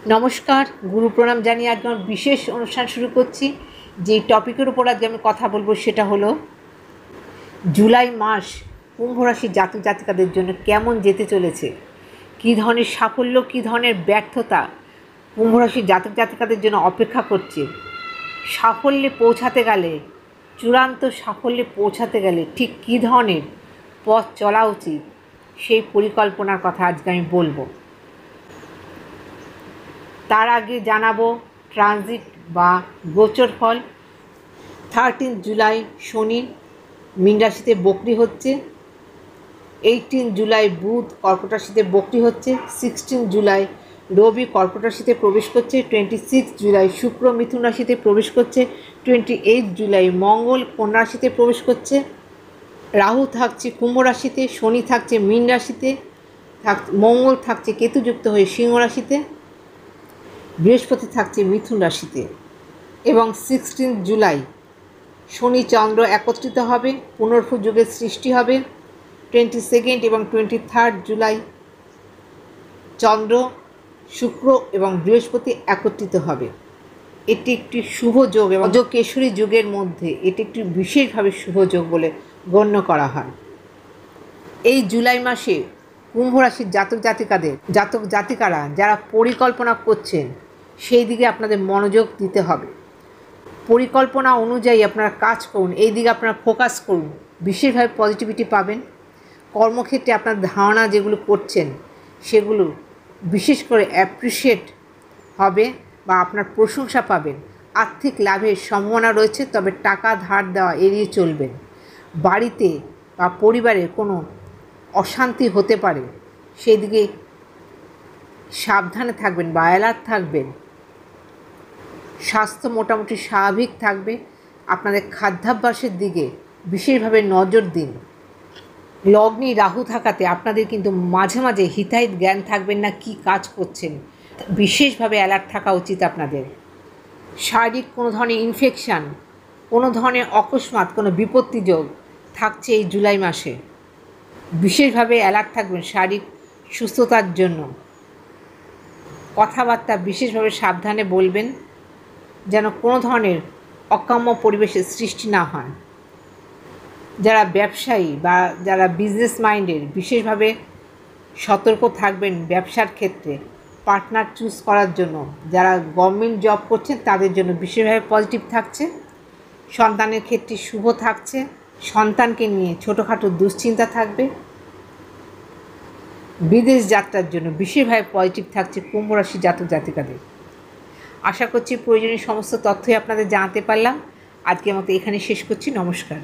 নমস্কার, গুরু প্রণাম জানিয়ে আজকে আমার বিশেষ অনুষ্ঠান শুরু করছি। যে টপিকের উপর আজকে আমি কথা বলবো সেটা হলো জুলাই মাস কুম্ভ রাশির জাতক জাতিকাদের জন্য কেমন যেতে চলেছে, কী ধরনের সাফল্য, কী ধরনের ব্যর্থতা কুম্ভ রাশির জাতক জাতিকাদের জন্য অপেক্ষা করছে। সাফল্যে পৌঁছাতে গেলে, চূড়ান্ত সাফল্যে পৌঁছাতে গেলে ঠিক কী ধরনের পথ চলা উচিত সেই পরিকল্পনার কথা আজকে আমি বলবো। তার আগে জানাবো ট্রানজিট বা গোচর ফল। 13 জুলাই শনি মীন রাশিতে বক্রি হচ্ছে, 18 জুলাই বুধ কর্কট রাশিতে বক্রি হচ্ছে, 16 জুলাই রবি কর্কট রাশিতে প্রবেশ করছে, 26 জুলাই শুক্র মিথুন রাশিতে প্রবেশ করছে, 28 জুলাই মঙ্গল কন্যা রাশিতে প্রবেশ করছে। রাহু থাকছে কুম্ভ রাশিতে, শনি থাকছে মীন রাশিতে, মঙ্গল থাকছে কেতুযুক্ত হয়ে সিংহ রাশিতে, বৃহস্পতি থাকছে মিথুন রাশিতে। এবং 16 জুলাই শনি চন্দ্র একত্রিত হবে, পুনর্ভূ যুগের সৃষ্টি হবে। 22 এবং 23 জুলাই চন্দ্র, শুক্র এবং বৃহস্পতি একত্রিত হবে। এটি একটি শুভ যোগ এবং অজকেশ্বরী যুগের মধ্যে এটি একটি বিশেষভাবে শুভ যোগ বলে গণ্য করা হয়। এই জুলাই মাসে কুম্ভ রাশির জাতক জাতিকারা যারা পরিকল্পনা করছেন সেই দিকে আপনাদের মনোযোগ দিতে হবে। পরিকল্পনা অনুযায়ী আপনারা কাজ করুন, এই দিকে আপনারা ফোকাস করুন, বিশেষভাবে পজিটিভিটি পাবেন। কর্মক্ষেত্রে আপনার ধারণা যেগুলো করছেন সেগুলো বিশেষ করে অ্যাপ্রিসিয়েট হবে বা আপনার প্রশংসা পাবেন। আর্থিক লাভের সম্ভাবনা রয়েছে, তবে টাকা ধার দেওয়া এড়িয়ে চলবেন। বাড়িতে বা পরিবারে কোনো অশান্তি হতে পারে, সেই দিকে সাবধানে থাকবেন বা অ্যালার্ট থাকবেন। স্বাস্থ্য মোটামুটি স্বাভাবিক থাকবে। আপনাদের খাদ্যাভ্যাসের দিকে বিশেষভাবে নজর দিন। লগ্নে রাহু থাকাতে আপনাদের কিন্তু মাঝে মাঝে হিতাহিত জ্ঞান থাকবেন না কি কাজ করছেন, বিশেষভাবে অ্যালার্ট থাকা উচিত আপনাদের। শারীরিক কোনো ধরনের ইনফেকশান, কোনো ধরনের অকস্মাৎ কোনো বিপত্তি যোগ থাকছে এই জুলাই মাসে, বিশেষভাবে অ্যালার্ট থাকবেন শারীরিক সুস্থতার জন্য। কথাবার্তা বিশেষভাবে সাবধানে বলবেন যেন কোনো ধরনের অকাম্য পরিবেশের সৃষ্টি না হয়। যারা ব্যবসায়ী বা যারা বিজনেস মাইন্ডের বিশেষভাবে সতর্ক থাকবেন ব্যবসার ক্ষেত্রে পার্টনার চুজ করার জন্য। যারা গভর্নমেন্ট জব করছেন তাদের জন্য বিশেষভাবে পজিটিভ থাকছে। সন্তানের ক্ষেত্রে শুভ থাকছে, সন্তানকে নিয়ে ছোটোখাটো দুশ্চিন্তা থাকবে। বিদেশ যাত্রার জন্য বিশেষভাবে পজিটিভ থাকছে কুম্ভ রাশি জাতক জাতিকাদের। আশা করছি প্রয়োজনীয় সমস্ত তথ্যই আপনাদের জানাতে পারলাম। আজকের মতো এখানে শেষ করছি। নমস্কার।